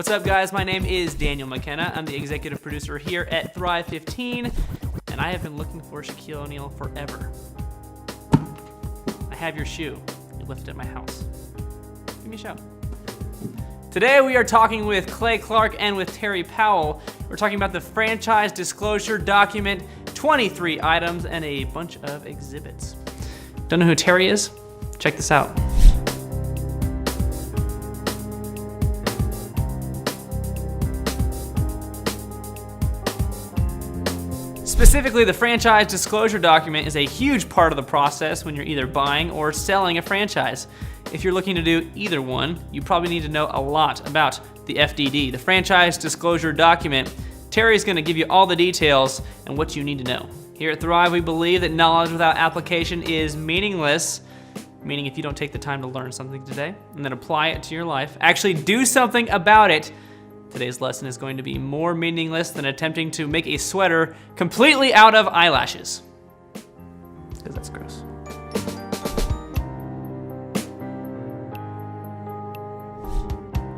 What's up, guys? My name is Daniel McKenna. I'm the executive producer here at Thrive 15, and I have been looking for Shaquille O'Neal forever. I have your shoe. You left it at my house. Give me a shout. Today we are talking with Clay Clark and with Terry Powell. We're talking about the franchise disclosure document, 23 items, and a bunch of exhibits. Don't know who Terry is? Check this out. Specifically, the franchise disclosure document is a huge part of the process when you're either buying or selling a franchise. If you're looking to do either one, you probably need to know a lot about the FDD, the franchise disclosure document. Terry's going to give you all the details and what you need to know. Here at Thrive, we believe that knowledge without application is meaningless, meaning if you don't take the time to learn something today and then apply it to your life, actually do something about it, today's lesson is going to be more meaningless than attempting to make a sweater completely out of eyelashes. Because that's gross.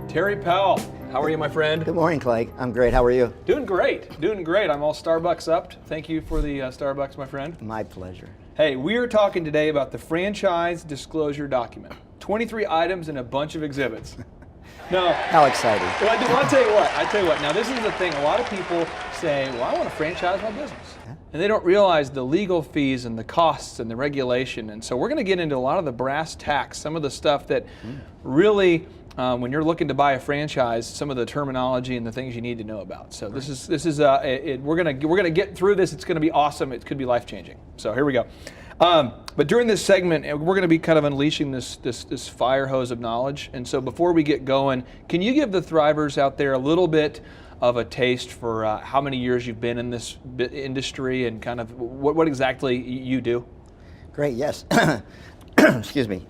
Terry Powell, how are you, my friend? Good morning, Clay. I'm great. How are you? Doing great. I'm all Starbucks upped. Thank you for the Starbucks, my friend. My pleasure. Hey, we are talking today about the franchise disclosure document. 23 items and a bunch of exhibits. No. How exciting. Well, I tell you what. Now, this is the thing. A lot of people say, well, I want to franchise my business. Yeah. And they don't realize the legal fees and the costs and the regulation. And so we're going to get into a lot of the brass tacks, some of the stuff that really, when you're looking to buy a franchise, some of the terminology and the things you need to know about. So this is we're gonna get through this. It's going to be awesome. It could be life changing. So here we go. But during this segment, we're going to be kind of unleashing this fire hose of knowledge. And so before we get going, can you give the Thrivers out there a little bit of a taste for how many years you've been in this industry and kind of what exactly you do? Great, yes. Excuse me.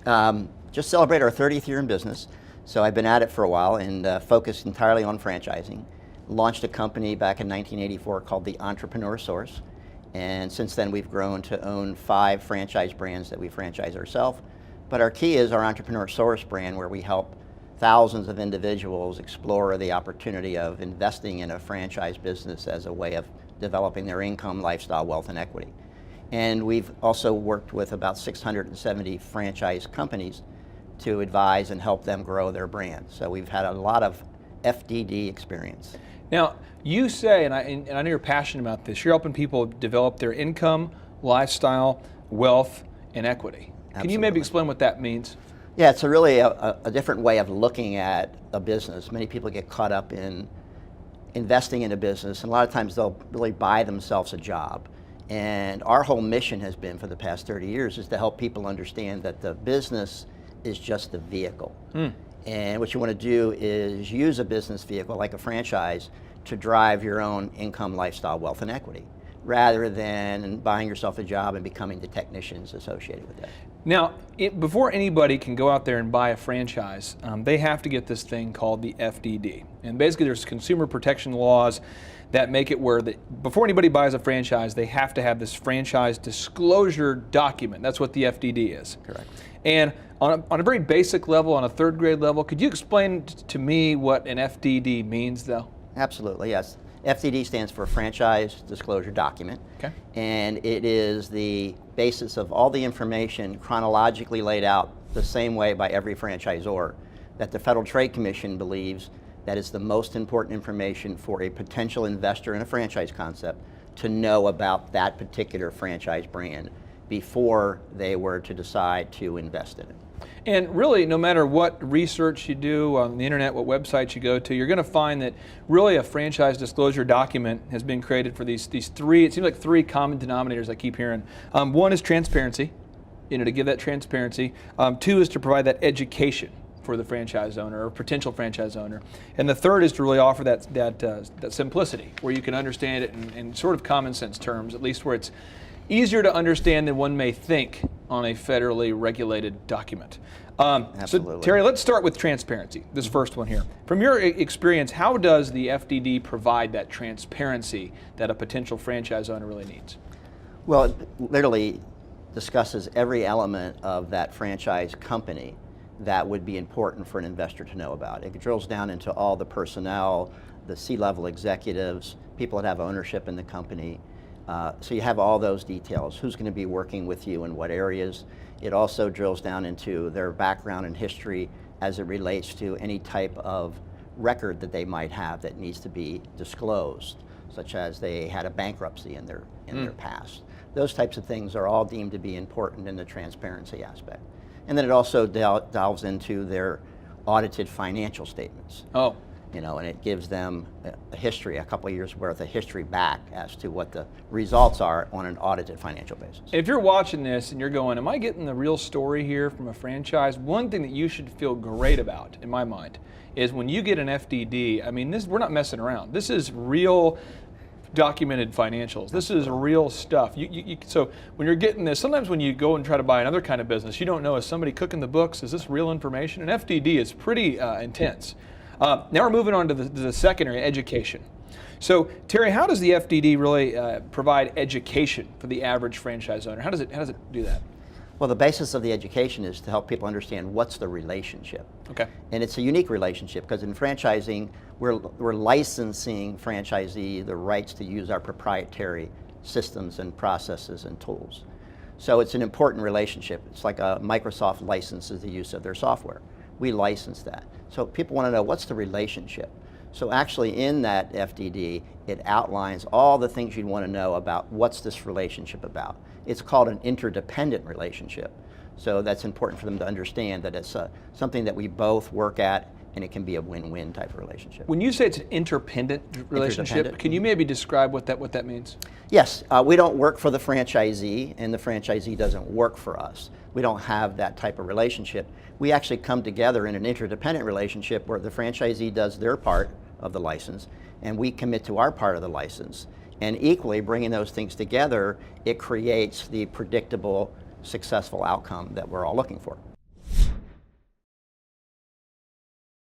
Just celebrated our 30th year in business. So I've been at it for a while and focused entirely on franchising. Launched a company back in 1984 called the Entrepreneur Source. And since then, we've grown to own 5 franchise brands that we franchise ourselves. But our key is our Entrepreneur Source brand, where we help thousands of individuals explore the opportunity of investing in a franchise business as a way of developing their income, lifestyle, wealth, and equity. And we've also worked with about 670 franchise companies to advise and help them grow their brand. So we've had a lot of FDD experience. Now, you say, and I know you're passionate about this, you're helping people develop their income, lifestyle, wealth, and equity. Absolutely. Can you maybe explain what that means? Yeah, it's really a different way of looking at a business. Many people get caught up in investing in a business, and a lot of times they'll really buy themselves a job. And our whole mission has been for the past 30 years is to help people understand that the business is just the vehicle. And what you want to do is use a business vehicle like a franchise to drive your own income, lifestyle, wealth, and equity, rather than buying yourself a job and becoming the technicians associated with that. Now, before anybody can go out there and buy a franchise, they have to get this thing called the FDD. And basically there's consumer protection laws that make it where before anybody buys a franchise, they have to have this franchise disclosure document. That's what the FDD is. Correct. And on a very basic level, on a 3rd grade level, could you explain to me what an FDD means, though? Absolutely, yes. FDD stands for Franchise Disclosure Document. Okay. And it is the basis of all the information chronologically laid out the same way by every franchisor that the Federal Trade Commission believes that is the most important information for a potential investor in a franchise concept to know about that particular franchise brand before they were to decide to invest in it. And really, no matter what research you do on the internet, what websites you go to, you're going to find that really a franchise disclosure document has been created for these 3, it seems like 3 common denominators I keep hearing. One is transparency, to give that transparency. 2 is to provide that education for the franchise owner or potential franchise owner. And the 3rd is to really offer that simplicity, where you can understand it in sort of common sense terms, at least where it's easier to understand than one may think on a federally regulated document. Absolutely. So Terry, let's start with transparency, this first one here. From your experience, how does the FDD provide that transparency that a potential franchise owner really needs? Well, it literally discusses every element of that franchise company that would be important for an investor to know about. It drills down into all the personnel, the C-level executives, people that have ownership in the company. So you have all those details, who's going to be working with you in what areas. It also drills down into their background and history as it relates to any type of record that they might have that needs to be disclosed, such as they had a bankruptcy in their past. Those types of things are all deemed to be important in the transparency aspect. And then it also delves into their audited financial statements. Oh. You know, and it gives them a history, a couple of years worth of history back as to what the results are on an audited financial basis. If you're watching this and you're going, am I getting the real story here from a franchise? One thing that you should feel great about, in my mind, is when you get an FDD, I mean, we're not messing around. This is real documented financials. This is real stuff. So when you're getting this, sometimes when you go and try to buy another kind of business, you don't know, is somebody cooking the books? Is this real information? An FDD is pretty intense. Now we're moving on to the second area, education. So Terry, how does the FDD really provide education for the average franchise owner? How does it do that? Well, the basis of the education is to help people understand what's the relationship. Okay. And it's a unique relationship because in franchising, we're licensing franchisee the rights to use our proprietary systems and processes and tools. So it's an important relationship. It's like Microsoft licenses the use of their software. We license that. So people want to know, what's the relationship? So actually in that FDD, it outlines all the things you'd want to know about what's this relationship about. It's called an interdependent relationship. So that's important for them to understand that it's something that we both work at, and it can be a win-win type of relationship. When you say it's an interdependent relationship, can you maybe describe what that means? Yes, we don't work for the franchisee, and the franchisee doesn't work for us. We don't have that type of relationship. We actually come together in an interdependent relationship where the franchisee does their part of the license, and we commit to our part of the license. And equally, bringing those things together, it creates the predictable, successful outcome that we're all looking for.